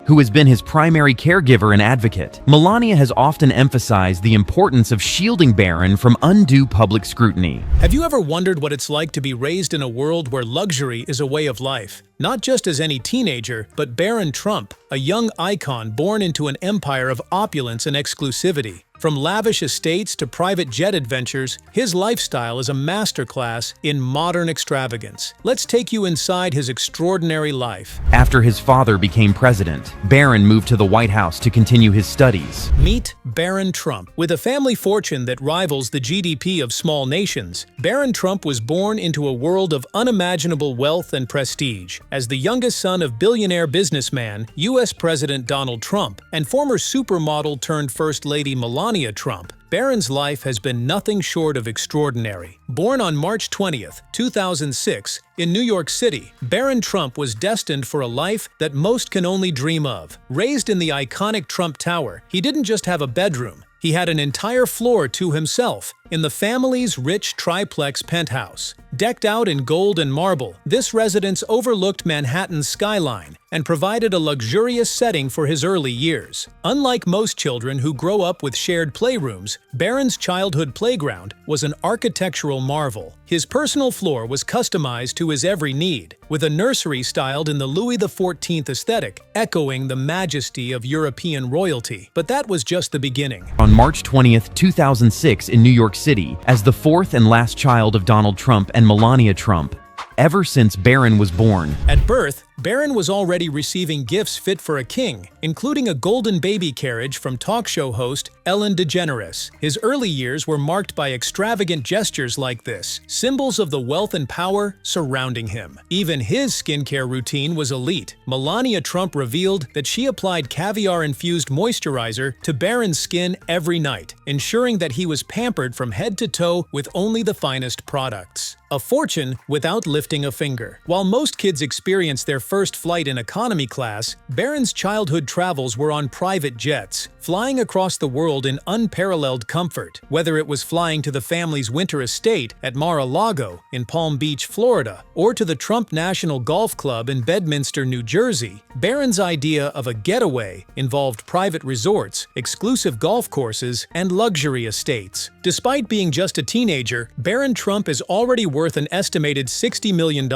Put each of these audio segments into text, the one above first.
who has been his primary caregiver and advocate. Melania has often emphasized the importance of shielding Barron from undue public scrutiny. Have you ever wondered what it's like to be raised in a world where luxury is a way of life? Not just as any teenager, but Barron Trump, a young icon born into an empire of opulence and exclusivity. From lavish estates to private jet adventures, his lifestyle is a masterclass in modern extravagance. Let's take you inside his extraordinary life. After his father became president, Barron moved to the White House to continue his studies. Meet Barron Trump. With a family fortune that rivals the GDP of small nations, Barron Trump was born into a world of unimaginable wealth and prestige. As the youngest son of billionaire businessman, U.S. President Donald Trump, and former supermodel turned First Lady Melania Trump, Barron's life has been nothing short of extraordinary. Born on March 20th, 2006, in New York City, Barron Trump was destined for a life that most can only dream of. Raised in the iconic Trump Tower, he didn't just have a bedroom. He had an entire floor to himself in the family's rich triplex penthouse. Decked out in gold and marble, this residence overlooked Manhattan's skyline and provided a luxurious setting for his early years. Unlike most children who grow up with shared playrooms, Barron's childhood playground was an architectural marvel. His personal floor was customized to his every need, with a nursery styled in the Louis XIV aesthetic, echoing the majesty of European royalty. But that was just the beginning. On March 20th, 2006 in New York City, as the fourth and last child of Donald Trump and Melania Trump, ever since Barron was born. At birth, Barron was already receiving gifts fit for a king, including a golden baby carriage from talk show host Ellen DeGeneres. His early years were marked by extravagant gestures like this, symbols of the wealth and power surrounding him. Even his skincare routine was elite. Melania Trump revealed that she applied caviar-infused moisturizer to Barron's skin every night, ensuring that he was pampered from head to toe with only the finest products. A fortune without lifting a finger. While most kids experience their first flight in economy class, Barron's childhood travels were on private jets, flying across the world in unparalleled comfort. Whether it was flying to the family's winter estate at Mar-a-Lago in Palm Beach, Florida, or to the Trump National Golf Club in Bedminster, New Jersey, Barron's idea of a getaway involved private resorts, exclusive golf courses, and luxury estates. Despite being just a teenager, Barron Trump is already worth an estimated $60 million,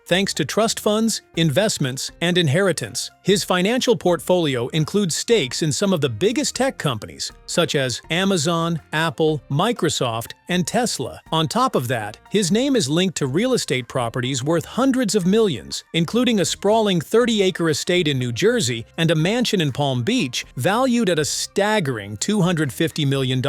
thanks to trust funds, investments, and inheritance. His financial portfolio includes stakes in some of the biggest tech companies, such as Amazon, Apple, Microsoft, and Tesla. On top of that, his name is linked to real estate properties worth hundreds of millions, including a sprawling 30-acre estate in New Jersey and a mansion in Palm Beach valued at a staggering $250 million.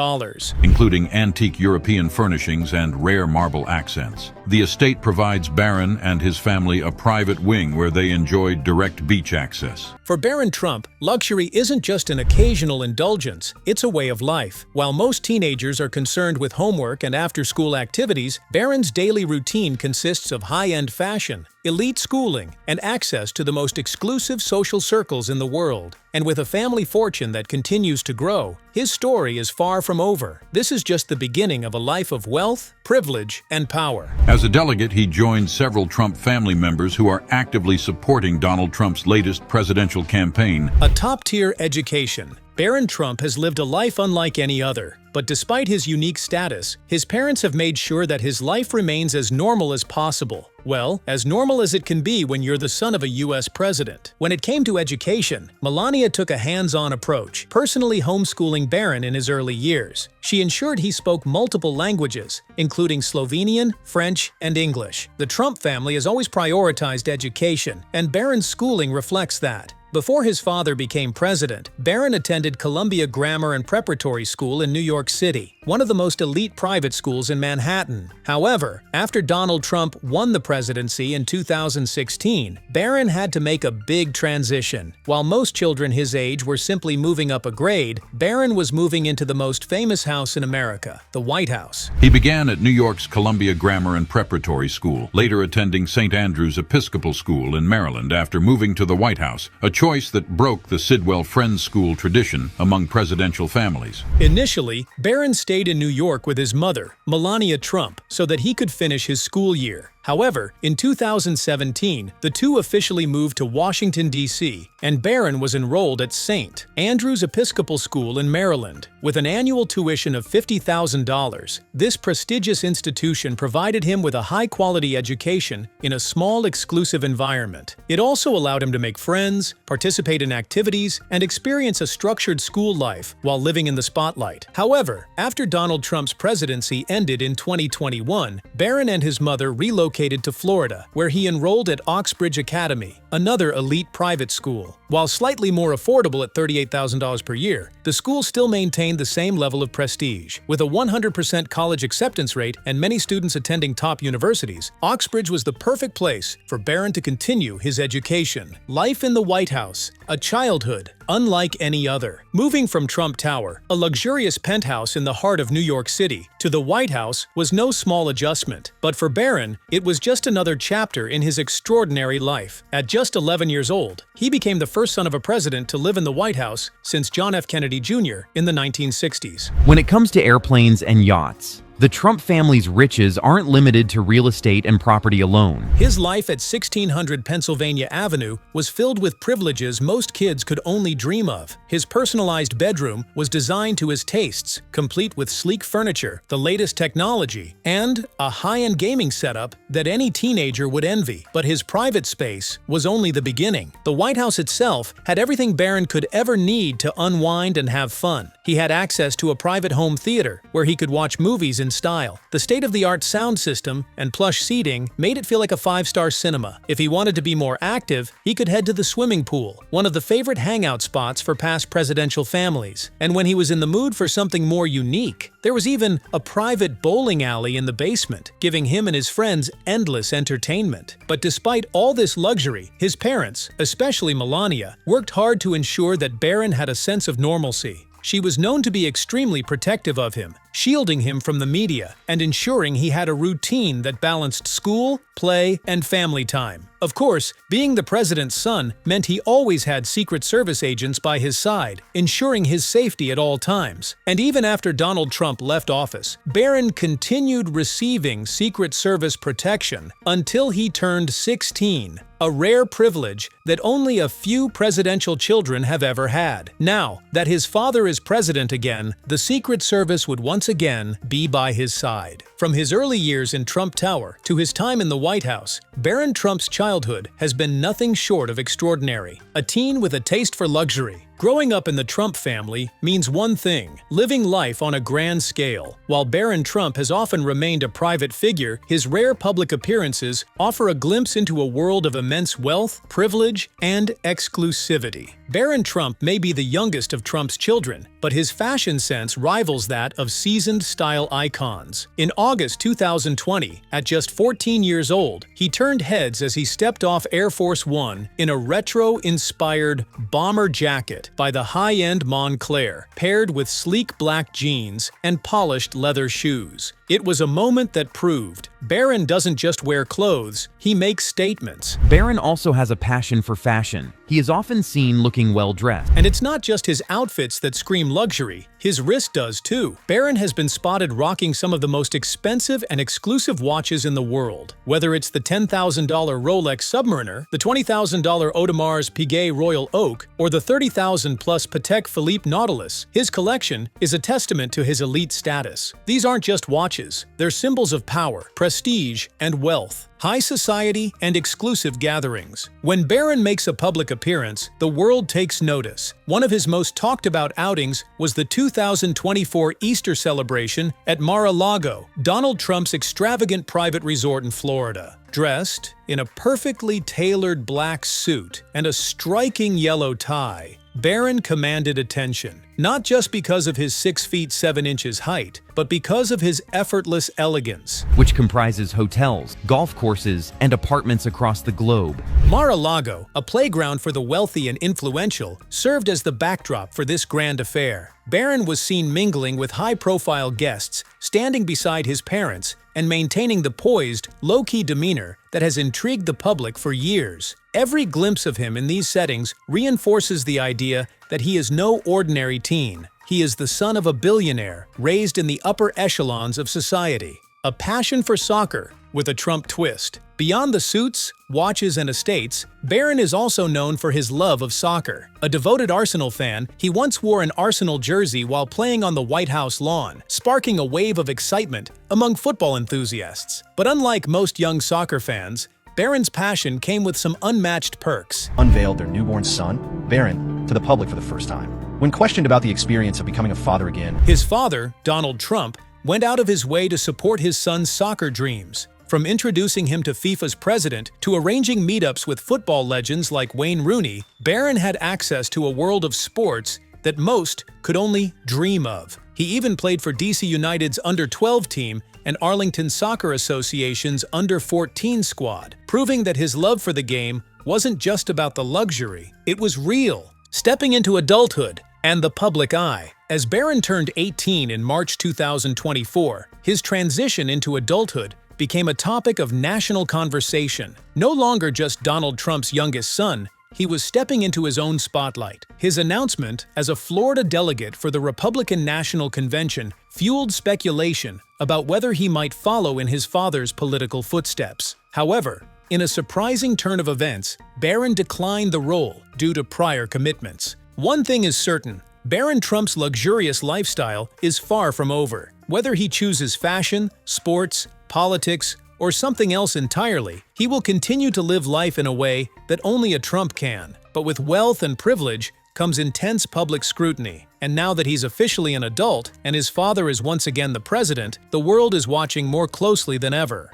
Including antique European furnishings and rare marble accents. The estate provides Barron and his family a private wing where they enjoy direct beach access. For Barron Trump, luxury isn't just an occasional indulgence, it's a way of life. While most teenagers are concerned with homework and after-school activities, Barron's daily routine consists of high-end fashion, elite schooling, and access to the most exclusive social circles in the world. And with a family fortune that continues to grow, his story is far from over. This is just the beginning of a life of wealth, privilege, and power. As a delegate, he joined several Trump family members who are actively supporting Donald Trump's latest presidential campaign. A top-tier education. Barron Trump has lived a life unlike any other. But despite his unique status, his parents have made sure that his life remains as normal as possible. Well, as normal as it can be when you're the son of a U.S. president. When it came to education, Melania took a hands-on approach, personally homeschooling Barron in his early years. She ensured he spoke multiple languages, including Slovenian, French, and English. The Trump family has always prioritized education, and Barron's schooling reflects that. Before his father became president, Barron attended Columbia Grammar and Preparatory School in New York City, one of the most elite private schools in Manhattan. However, after Donald Trump won the presidency in 2016, Barron had to make a big transition. While most children his age were simply moving up a grade, Barron was moving into the most famous house in America, the White House. He began at New York's Columbia Grammar and Preparatory School, later attending St. Andrew's Episcopal School in Maryland after moving to the White House, a choice that broke the Sidwell Friends School tradition among presidential families. Initially, Barron stayed in New York with his mother, Melania Trump, so that he could finish his school year. However, in 2017, the two officially moved to Washington, D.C., and Barron was enrolled at St. Andrew's Episcopal School in Maryland. With an annual tuition of $50,000, this prestigious institution provided him with a high-quality education in a small, exclusive environment. It also allowed him to make friends, participate in activities, and experience a structured school life while living in the spotlight. However, after Donald Trump's presidency ended in 2021, Barron and his mother relocated to Florida, where he enrolled at Oxbridge Academy, another elite private school. While slightly more affordable at $38,000 per year, the school still maintained the same level of prestige. With a 100% college acceptance rate and many students attending top universities, Oxbridge was the perfect place for Barron to continue his education. Life in the White House, a childhood unlike any other. Moving from Trump Tower, a luxurious penthouse in the heart of New York City, to the White House was no small adjustment. But for Barron, it was just another chapter in his extraordinary life. At just 11 years old, he became the first son of a president to live in the White House since John F. Kennedy Jr. in the 1960s. When it comes to airplanes and yachts, the Trump family's riches aren't limited to real estate and property alone. His life at 1600 Pennsylvania Avenue was filled with privileges most kids could only dream of. His personalized bedroom was designed to his tastes, complete with sleek furniture, the latest technology, and a high-end gaming setup that any teenager would envy. But his private space was only the beginning. The White House itself had everything Barron could ever need to unwind and have fun. He had access to a private home theater where he could watch movies in style. The state-of-the-art sound system and plush seating made it feel like a five-star cinema. If he wanted to be more active, he could head to the swimming pool, one of the favorite hangout spots for past presidential families. And when he was in the mood for something more unique, there was even a private bowling alley in the basement, giving him and his friends endless entertainment. But despite all this luxury, his parents, especially Melania, worked hard to ensure that Barron had a sense of normalcy. She was known to be extremely protective of him, shielding him from the media and ensuring he had a routine that balanced school, play, and family time. Of course, being the president's son meant he always had Secret Service agents by his side, ensuring his safety at all times. And even after Donald Trump left office, Barron continued receiving Secret Service protection until he turned 16. A rare privilege that only a few presidential children have ever had. Now that his father is president again, the Secret Service would once again be by his side. From his early years in Trump Tower to his time in the White House, Barron Trump's childhood has been nothing short of extraordinary. A teen with a taste for luxury. Growing up in the Trump family means one thing: living life on a grand scale. While Barron Trump has often remained a private figure, his rare public appearances offer a glimpse into a world of immense wealth, privilege, and exclusivity. Barron Trump may be the youngest of Trump's children, but his fashion sense rivals that of seasoned style icons. In August 2020, at just 14 years old, he turned heads as he stepped off Air Force One in a retro-inspired bomber jacket by the high-end Montclair, paired with sleek black jeans and polished leather shoes. It was a moment that proved Barron doesn't just wear clothes, he makes statements. Barron also has a passion for fashion. He is often seen looking well-dressed. And it's not just his outfits that scream luxury, his wrist does too. Barron has been spotted rocking some of the most expensive and exclusive watches in the world. Whether it's the $10,000 Rolex Submariner, the $20,000 Audemars Piguet Royal Oak, or the $30,000+ Patek Philippe Nautilus, his collection is a testament to his elite status. These aren't just watches, they're symbols of power, prestige, and wealth. High society and exclusive gatherings. When Barron makes a public appearance, the world takes notice. One of his most talked about outings was the 2024 Easter celebration at Mar-a-Lago, Donald Trump's extravagant private resort in Florida. Dressed in a perfectly tailored black suit and a striking yellow tie, Barron commanded attention, not just because of his 6 feet 7 inches height, but because of his effortless elegance, which comprises hotels, golf courses, and apartments across the globe. Mar-a-Lago, a playground for the wealthy and influential, served as the backdrop for this grand affair. Barron was seen mingling with high-profile guests, standing beside his parents, and maintaining the poised, low-key demeanor that has intrigued the public for years. Every glimpse of him in these settings reinforces the idea that he is no ordinary teen. He is the son of a billionaire, raised in the upper echelons of society. A passion for soccer, with a Trump twist. Beyond the suits, watches, and estates, Barron is also known for his love of soccer. A devoted Arsenal fan, he once wore an Arsenal jersey while playing on the White House lawn, sparking a wave of excitement among football enthusiasts. But unlike most young soccer fans, Barron's passion came with some unmatched perks. Unveiled their newborn son, Barron, to the public for the first time. When questioned about the experience of becoming a father again, His father, Donald Trump, went out of his way to support his son's soccer dreams. From introducing him to FIFA's president to arranging meetups with football legends like Wayne Rooney, Barron had access to a world of sports that most could only dream of. He even played for DC United's Under-12 team and Arlington Soccer Association's Under-14 squad, proving that his love for the game wasn't just about the luxury, it was real. Stepping into adulthood and the public eye. As Barron turned 18 in March 2024, his transition into adulthood became a topic of national conversation. No longer just Donald Trump's youngest son, he was stepping into his own spotlight. His announcement as a Florida delegate for the Republican National Convention fueled speculation about whether he might follow in his father's political footsteps. However, in a surprising turn of events, Barron declined the role due to prior commitments. One thing is certain, Barron Trump's luxurious lifestyle is far from over. Whether he chooses fashion, sports, politics, or something else entirely, he will continue to live life in a way that only a Trump can. But with wealth and privilege comes intense public scrutiny. And now that he's officially an adult and his father is once again the president, the world is watching more closely than ever.